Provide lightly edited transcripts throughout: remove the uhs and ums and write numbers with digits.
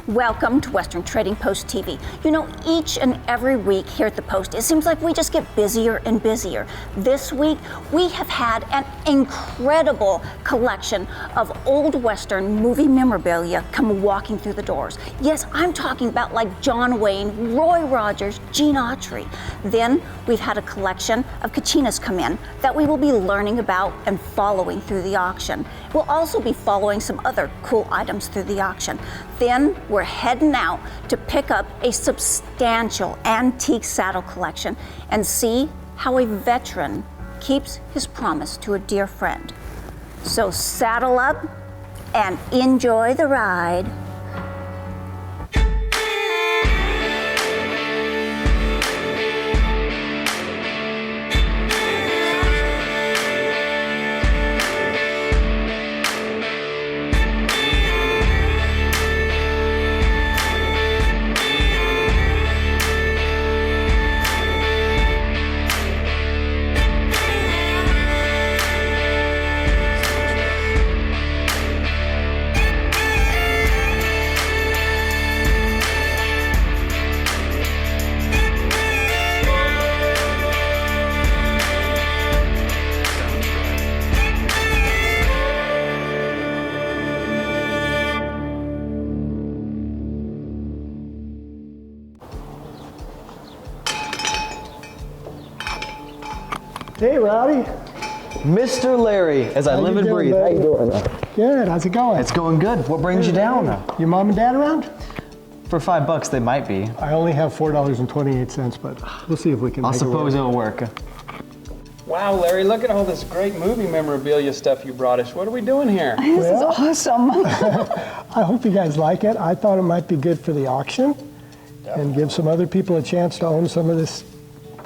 Welcome to Western Trading Post TV. You know, each and every week here at the Post, it seems like we just get busier and busier. This week, we have had an incredible collection of old Western movie memorabilia come walking through the doors. Yes, I'm talking about like John Wayne, Roy Rogers, Gene Autry. Then we've had a collection of Kachinas come in that we will be learning about and following through the auction. We'll also be following some other cool items through the auction. Then we're heading out to pick up a substantial antique saddle collection and see how a veteran keeps his promise to a dear friend. So saddle up and enjoy the ride. Hey, Rowdy. Mr. Larry, as I live and breathe. How you doing? Good. How's it going? It's going good. What brings you down? Your mom and dad around? For $5, they might be. I only have $4.28, but we'll see if we can. I suppose it'll work. Wow, Larry, look at all this great movie memorabilia stuff you brought us. What are we doing here? This is awesome. I hope you guys like it. I thought it might be good for the auction and give some other people a chance to own some of this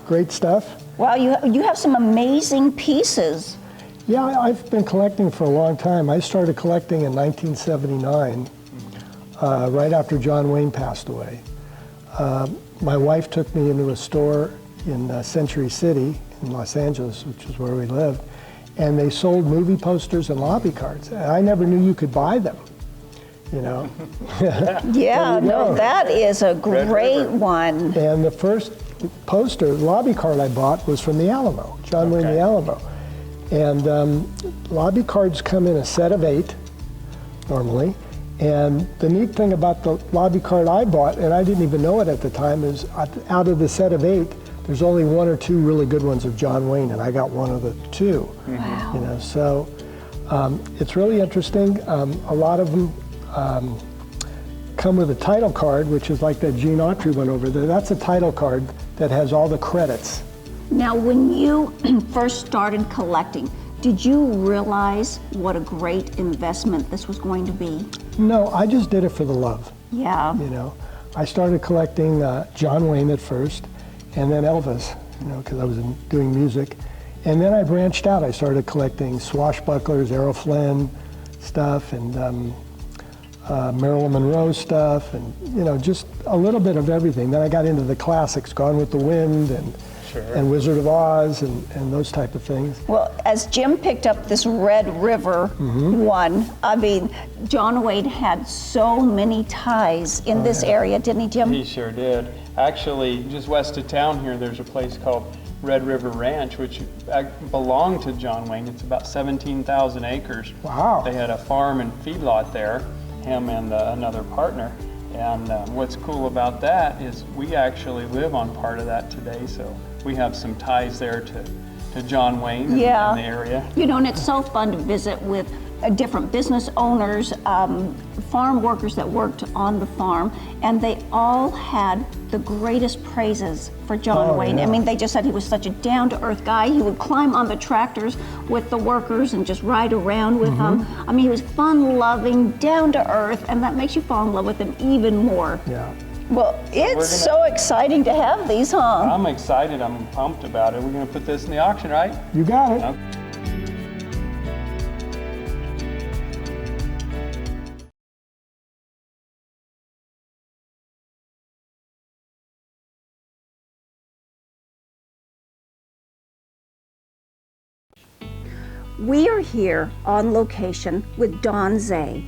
great stuff. Wow, you have some amazing pieces. Yeah, I've been collecting for a long time. I started collecting in 1979, right after John Wayne passed away. My wife took me into a store in Century City in Los Angeles, which is where we lived, and they sold movie posters and lobby cards. And I never knew you could buy them, you know. Yeah, no, that is a great one. And the first poster, lobby card I bought was from the Alamo, John Wayne the Alamo. And lobby cards come in a set of 8, normally. And the neat thing about the lobby card I bought, and I didn't even know it at the time, is out of the set of 8, there's only 1 or 2 really good ones of John Wayne, and I got one of the 2. Wow. You know, so it's really interesting. A lot of them come with a title card, which is like that Gene Autry one over there. That's a title card that has all the credits. Now, when you first started collecting, did you realize what a great investment this was going to be? No, I just did it for the love. Yeah. You know, I started collecting John Wayne at first, and then Elvis, you know, because I was doing music. And then I branched out. I started collecting swashbucklers, Errol Flynn stuff, and Marilyn Monroe stuff, and you know, just a little bit of everything. Then I got into the classics, Gone with the Wind, and Wizard of Oz, and those type of things. Well, as Jim picked up this Red River one, I mean, John Wayne had so many ties in this area, didn't he, Jim? He sure did. Actually, just west of town here, there's a place called Red River Ranch, which belonged to John Wayne. It's about 17,000 acres. Wow. They had a farm and feedlot there, him and another partner. And what's cool about that is we actually live on part of that today, so we have some ties there to John Wayne in the area. You know, and it's so fun to visit with different business owners, farm workers that worked on the farm, and they all had the greatest praises for John Wayne. Yeah. I mean, they just said he was such a down-to-earth guy. He would climb on the tractors with the workers and just ride around with them. I mean, he was fun-loving, down-to-earth, and that makes you fall in love with him even more. Yeah. Well, it's so exciting to have these, huh? I'm excited. I'm pumped about it. We're going to put this in the auction, right? You got it. Okay. We are here on location with Don Zay.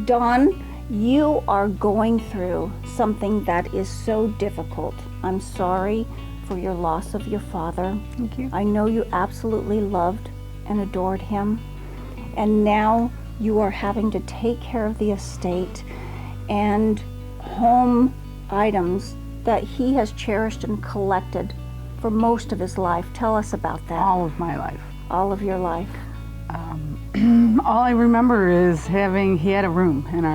Don, You are going through something that is so difficult. I'm sorry for your loss of your father. Thank you. I know you absolutely loved and adored him. And now you are having to take care of the estate and home items that he has cherished and collected for most of his life. Tell us about that. All of my life. All of your life. All I remember is he had a room in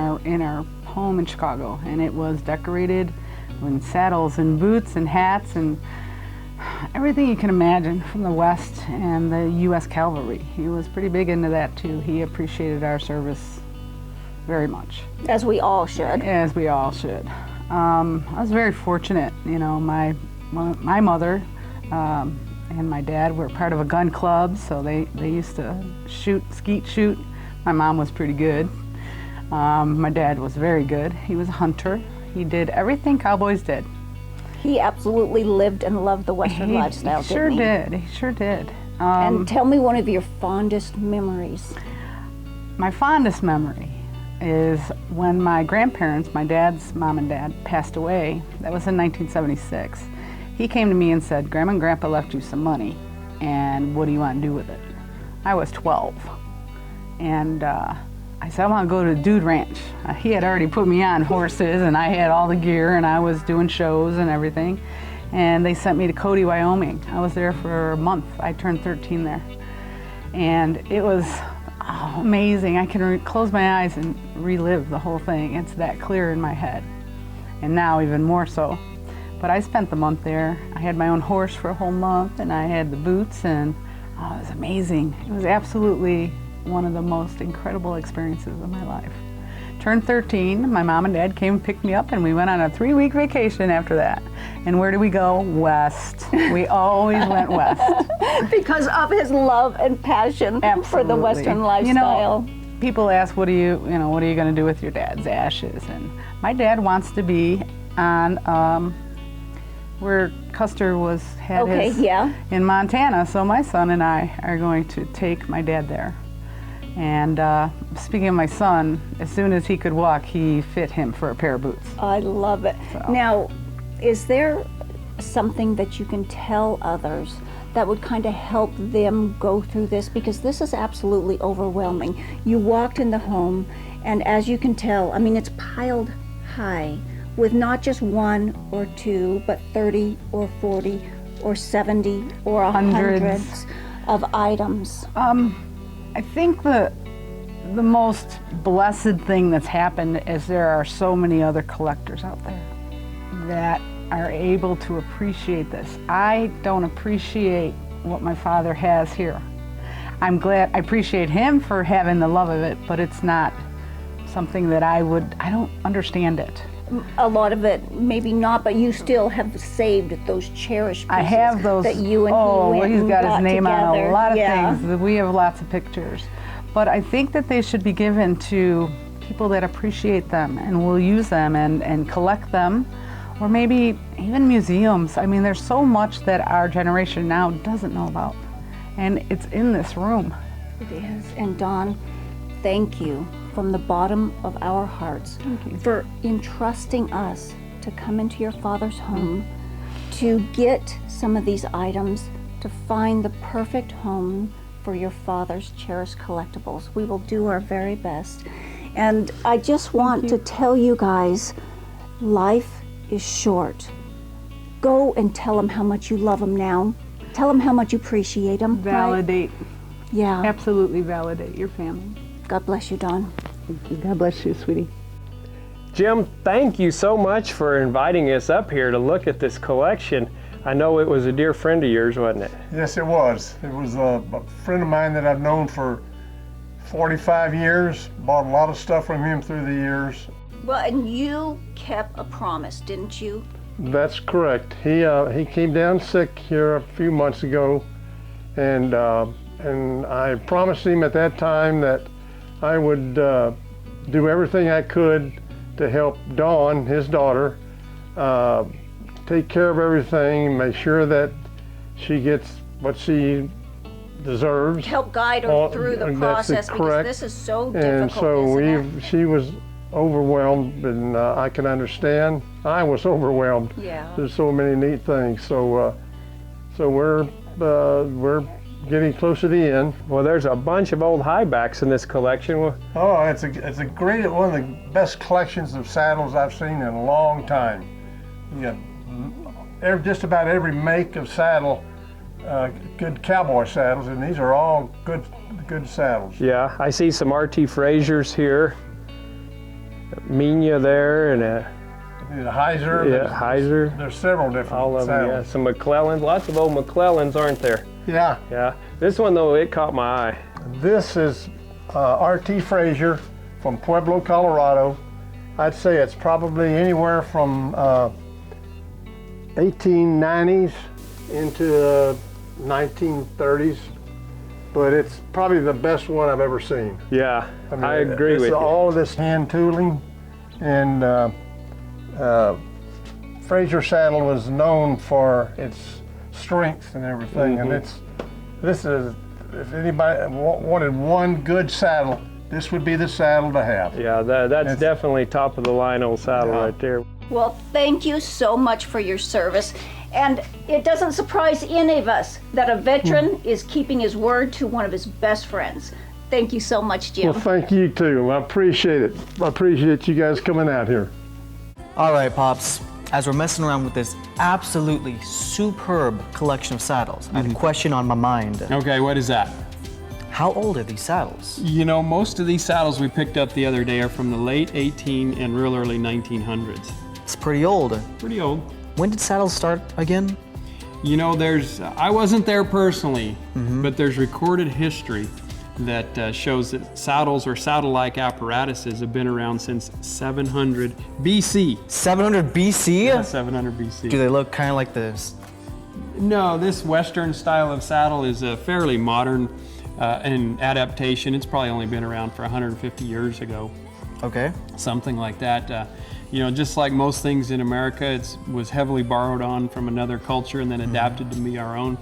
our home in Chicago, and it was decorated with saddles and boots and hats and everything you can imagine from the West and the U.S. Cavalry. He was pretty big into that too. He appreciated our service very much. As we all should. As we all should. I was very fortunate. You know, my mother and my dad were part of a gun club, so they used to skeet shoot. My mom was pretty good. My dad was very good. He was a hunter. He did everything cowboys did. He absolutely lived and loved the Western lifestyle, Sure didn't he? did. He sure did. And tell me one of your fondest memories. My fondest memory is when my grandparents, my dad's mom and dad, passed away. That was in 1976. He came to me and said, Grandma and Grandpa left you some money, and what do you want to do with it? I was 12. And I said, I want to go to the Dude Ranch. He had already put me on horses, and I had all the gear, and I was doing shows and everything. And they sent me to Cody, Wyoming. I was there for a month. I turned 13 there. And it was amazing. I can close my eyes and relive the whole thing. It's that clear in my head. And now even more so. But I spent the month there. I had my own horse for a whole month, and I had the boots, and it was amazing. It was absolutely one of the most incredible experiences of my life. Turned 13, my mom and dad came and picked me up, and we went on a 3-week vacation after that. And where did we go? West. We always went west. Because of his love and passion for the Western lifestyle. You know, people ask, what are you going to do with your dad's ashes? And my dad wants to be on where Custer had his in Montana. So my son and I are going to take my dad there. And speaking of my son, as soon as he could walk, he fit him for a pair of boots. I love it. So. Now, is there something that you can tell others that would kind of help them go through this? Because this is absolutely overwhelming. You walked in the home, and as you can tell, I mean, it's piled high with not just 1 or 2, but 30 or 40 or 70 or hundreds of items. I think the most blessed thing that's happened is there are so many other collectors out there that are able to appreciate this. I don't appreciate what my father has here. I appreciate him for having the love of it, but it's not something that I don't understand it. A lot of it, maybe not, but you still have saved those cherished pieces. I have those. That you and he went he's got and his name together. on a lot of things. We have lots of pictures. But I think that they should be given to people that appreciate them and will use them and collect them, or maybe even museums. I mean, there's so much that our generation now doesn't know about, and it's in this room. It is. And Dawn, thank you from the bottom of our hearts for entrusting us to come into your father's home, to get some of these items, to find the perfect home for your father's cherished collectibles. We will do our very best. And I just want to tell you guys, life is short. Go and tell him how much you love him now. Tell him how much you appreciate him. Validate. Right? Yeah. Absolutely validate your family. God bless you, Dawn. Thank you. God bless you, sweetie. Jim, thank you so much for inviting us up here to look at this collection. I know it was a dear friend of yours, wasn't it? Yes, it was. It was a friend of mine that I've known for 45 years. Bought a lot of stuff from him through the years. Well, and you kept a promise, didn't you? That's correct. He came down sick here a few months ago, and I promised him at that time that I would do everything I could to help Dawn, his daughter, take care of everything, make sure that she gets what she deserves. Help guide her through the process, because this is so difficult. And so she was overwhelmed, and I can understand. I was overwhelmed. Yeah. There's so many neat things. So we're getting close to the end. Well, there's a bunch of old highbacks in this collection. Oh, it's a great, one of the best collections of saddles I've seen in a long time. You got just about every make of saddle, good cowboy saddles, and these are all good saddles. Yeah, I see some R.T. Frasers here. Minya there, and The Heiser. yeah, Heiser. There's several different All of them, yeah. saddles. Some McClellans, lots of old McClellans, aren't there? Yeah. Yeah. This one though, it caught my eye. This is R.T. Fraser from Pueblo, Colorado. I'd say it's probably anywhere from 1890s into 1930s, but it's probably the best one I've ever seen. Yeah, mean, I agree with you. All of this hand tooling, and Fraser saddle was known for its strength and everything, and this is, if anybody wanted one good saddle, this would be the saddle to have. Yeah, that's definitely top of the line old saddle right there. Well, thank you so much for your service. And it doesn't surprise any of us that a veteran is keeping his word to one of his best friends. Thank you so much, Jim. Well, thank you too. I appreciate it. I appreciate you guys coming out here. All right, Pops. As we're messing around with this absolutely superb collection of saddles, I had a question on my mind. Okay, what is that? How old are these saddles? You know, most of these saddles we picked up the other day are from the late 18 and real early 1900s. It's pretty old. Pretty old. When did saddles start again? You know, I wasn't there personally, but there's recorded history that shows that saddles or saddle-like apparatuses have been around since 700 BC. 700 BC? Yeah, 700 BC. Do they look kind of like this? No, this Western style of saddle is a fairly modern an adaptation. It's probably only been around for 150 years ago. Okay. Something like that. You know, just like most things in America, it was heavily borrowed on from another culture and then adapted to be our own.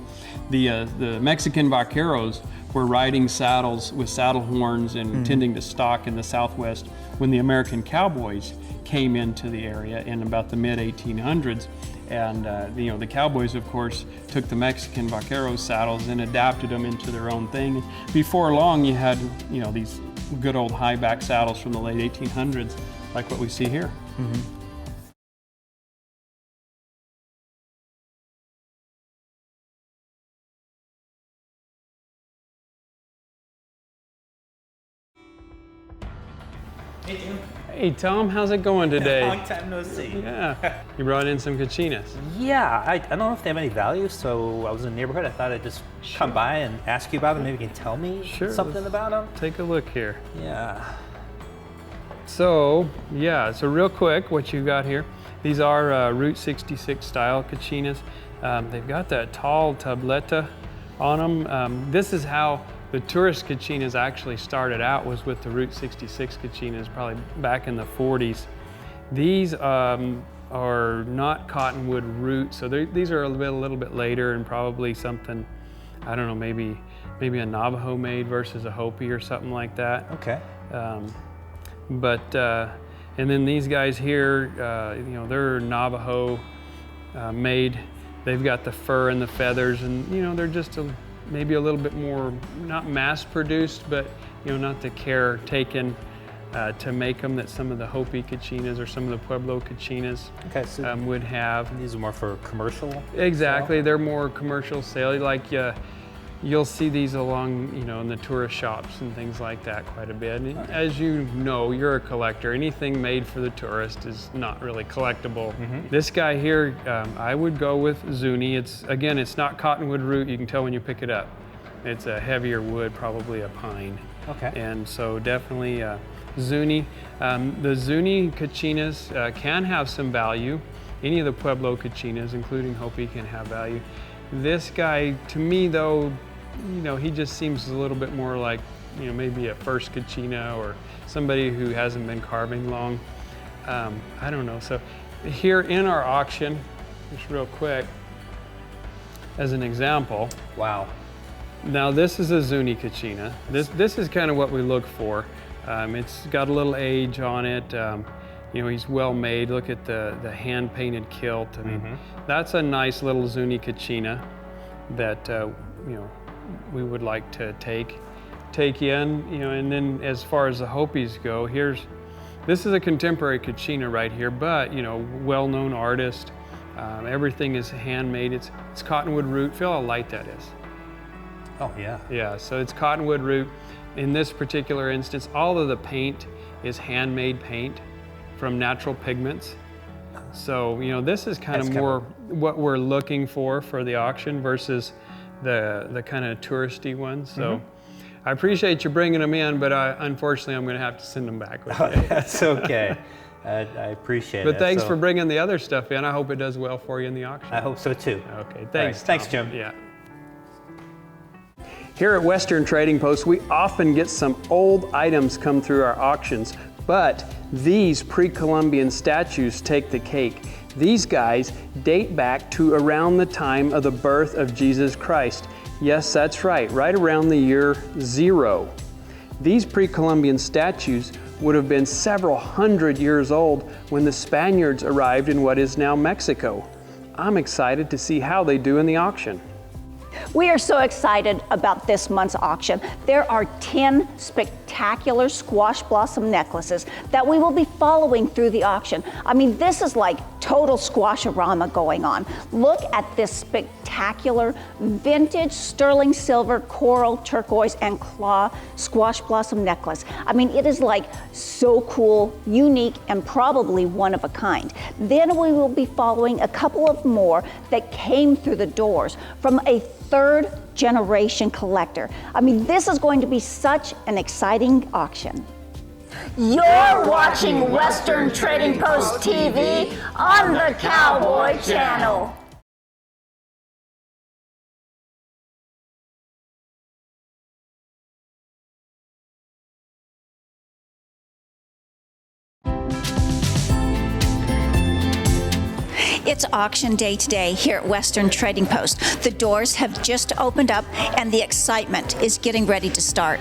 The Mexican vaqueros were riding saddles with saddle horns and tending to stock in the Southwest when the American cowboys came into the area in about the mid-1800s. And you know, the cowboys, of course, took the Mexican vaqueros saddles and adapted them into their own thing. Before long, you had, you know, these good old high back saddles from the late 1800s, like what we see here. Hey Jim. Hey Tom, how's it going today? Long time no see. Yeah, you brought in some Kachinas. Yeah, I don't know if they have any value, so I was in the neighborhood. I thought I'd just come by and ask you about them. Maybe you can tell me something about them. Take a look here. Yeah. So, yeah, so real quick, what you got here, these are Route 66 style Kachinas. They've got that tall tableta on them. This is how the tourist Kachinas actually started out, was with the Route 66 Kachinas, probably back in the 40s. These are not cottonwood root, so these are a little bit later and probably something, I don't know, maybe a Navajo made versus a Hopi or something like that. Okay. And then these guys here, you know, they're Navajo made. They've got the fur and the feathers, and you know, they're just maybe a little bit more, not mass produced, but you know, not the care taken to make them that some of the Hopi Kachinas or some of the Pueblo Kachinas would have. These are more for commercial? Exactly, sale? they're more commercial sale. Like you'll see these along, you know, in the tourist shops and things like that quite a bit. And as you know, you're a collector. Anything made for the tourist is not really collectible. This guy here, I would go with Zuni. It's not cottonwood root. You can tell when you pick it up. It's a heavier wood, probably a pine. Okay. And so definitely Zuni. The Zuni Kachinas can have some value. Any of the Pueblo Kachinas, including Hopi, can have value. This guy, to me though, you know, he just seems a little bit more like, you know, maybe a first Kachina or somebody who hasn't been carving long. I don't know. So here in our auction, just real quick, as an example. Wow. Now this is a Zuni Kachina. This is kind of what we look for. It's got a little age on it. You know, he's well made. Look at the hand painted kilt. I mean, that's a nice little Zuni Kachina that you know, we would like to take in. You know, and then as far as the Hopis go, this is a contemporary Kachina right here, but you know, well-known artist. Everything is handmade. It's cottonwood root. Feel how light that is. Oh yeah. Yeah. So it's cottonwood root. In this particular instance, all of the paint is handmade paint from natural pigments. So, you know, this is kind of more what we're looking for the auction versus the kind of touristy ones. So I appreciate you bringing them in, but unfortunately I'm going to have to send them back with you. That's okay. I appreciate it. But thanks for bringing the other stuff in. I hope it does well for you in the auction. I hope so too. Okay, thanks. Right. Thanks, Jim. Yeah. Here at Western Trading Post, we often get some old items come through our auctions, but these pre-Columbian statues take the cake. These guys date back to around the time of the birth of Jesus Christ. Yes, that's right around the year 0. These pre-Columbian statues would have been several hundred years old when the Spaniards arrived in what is now Mexico. I'm excited to see how they do in the auction. We are so excited about this month's auction. There are 10 spectacular squash blossom necklaces that we will be following through the auction. I mean, this is like total squash-a-rama going on. Look at this spectacular vintage sterling silver, coral, turquoise, and claw squash blossom necklace. I mean, it is like so cool, unique, and probably one of a kind. Then we will be following a couple of more that came through the doors from a third-generation collector. I mean, this is going to be such an exciting auction. You're watching Western Trading Post TV on the Cowboy Channel. It's auction day today here at Western Trading Post. The doors have just opened up and the excitement is getting ready to start.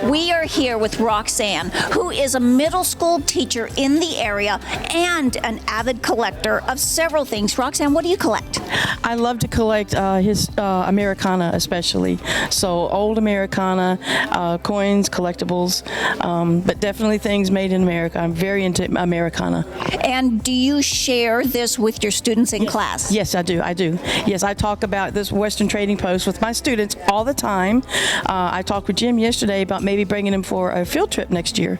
We are here with Roxanne, who is a middle school teacher in the area and an avid collector of several things. Roxanne, what do you collect? I love to collect his Americana especially. So old Americana, coins, collectibles, but definitely things made in America. I'm very into Americana. And do you share this with your students in class? Yes, I do. Yes, I talk about this Western Trading Post with my students all the time. I talked with Jim yesterday about maybe bringing him for a field trip next year.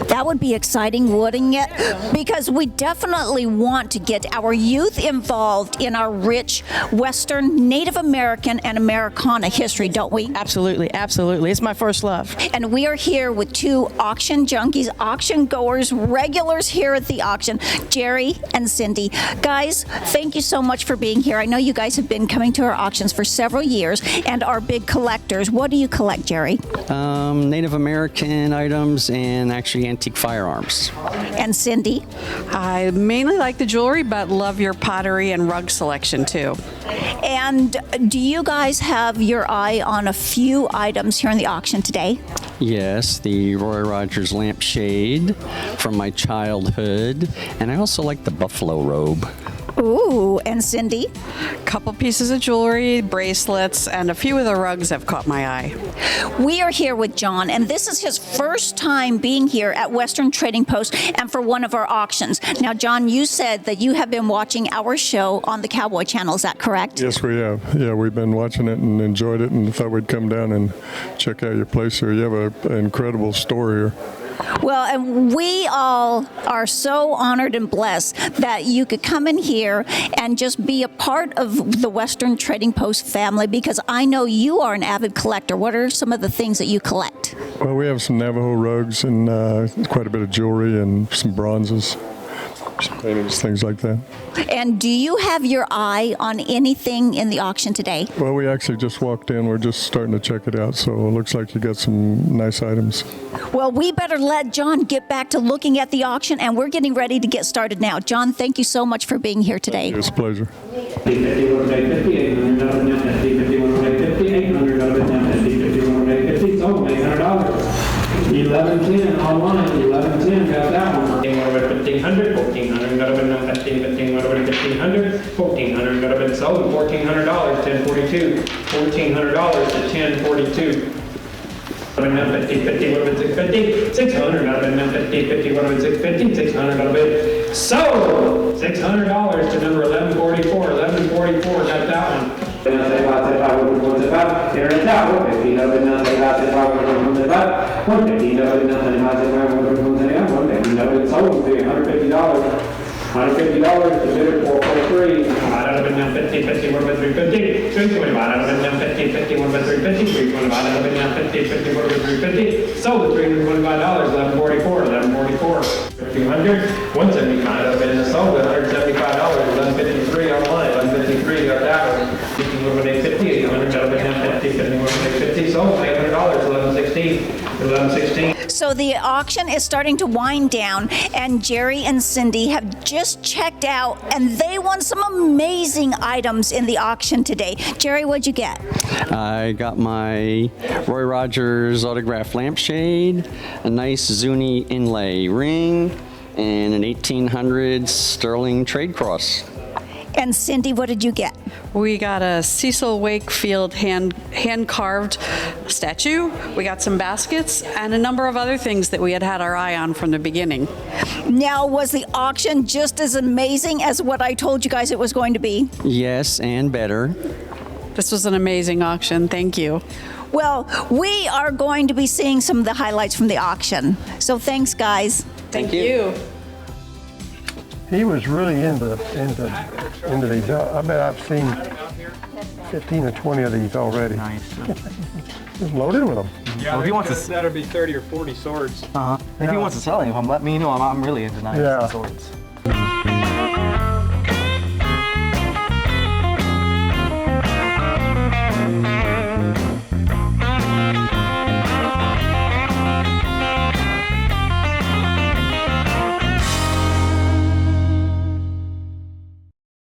That would be exciting, wouldn't it? Because we definitely want to get our youth involved in our rich Western, Native American, and Americana history, don't we? Absolutely, absolutely. It's my first love. And we are here with two auction junkies, auction goers, regulars here at the auction, Jerry and Cindy. Guys, thank you so much for being here. I know you guys have been coming to our auctions for several years and are big collectors. What do you collect, Jerry? Native American items and actually antique firearms. And Cindy? I mainly like the jewelry, but love your pottery and rug selection too. And do you guys have your eye on a few items here in the auction today? Yes, the Roy Rogers lampshade from my childhood, and I also like the buffalo robe. Ooh, and Cindy? Couple pieces of jewelry, bracelets, and a few of the rugs have caught my eye. We are here with John, and this is his first time being here at Western Trading Post and for one of our auctions. Now, John, you said that you have been watching our show on the Cowboy Channel. Is that correct? Yes, we have. Yeah, we've been watching it and enjoyed it and thought we'd come down and check out your place here. You have an incredible store here. Well, and we all are so honored and blessed that you could come in here and just be a part of the Western Trading Post family, because I know you are an avid collector. What are some of the things that you collect? Well, we have some Navajo rugs and quite a bit of jewelry and some bronzes, some paintings, things like that. And do you have your eye on anything in the auction today? Well, we actually just walked in. We're just starting to check it out, so it looks like you got some nice items. Well, we better let John get back to looking at the auction, and we're getting ready to get started now. John, thank you so much for being here today. It's a pleasure. 1,500, 1,400 got been 15, 15 would have been 1,500, 1,400 got been sold, $1,400, 1042, $1,400 to 1042. 50, 50 would have been 650, 600 got been 50, 50 would have been 650, 600 got been sold, $600 to number 1144, 1144 got that one. $150 to bidder 443. Out of it now 50, 50, what about 350? 325 out of it now 50, 50, what about 350? 325 out of it now 50, 50, what about 350? Sold at $325, 1144, 1144. 200, 175 out of it is sold at $175, 1153 online, 1153 got that one. 50, what about 850? 800 out of it now 50, 50, what about 850? Sold $800, 1116, 1116. So the auction is starting to wind down, and Jerry and Cindy have just checked out, and they won some amazing items in the auction today. Jerry, what'd you get? I got my Roy Rogers autographed lampshade, a nice Zuni inlay ring, and an 1800 sterling trade cross. And Cindy, what did you get? We got a Cecil Wakefield hand-carved statue. We got some baskets and a number of other things that we had our eye on from the beginning. Now, was the auction just as amazing as what I told you guys it was going to be? Yes, and better. This was an amazing auction. Thank you. Well, we are going to be seeing some of the highlights from the auction. So thanks, guys. Thank you. He was really into these. I bet I've seen 15 or 20 of these already. Nice. He's loaded with them. Yeah, Well, if he wants to- that'll be 30 or 40 swords. If he wants to sell any of them, let me know. I'm really into knives and swords.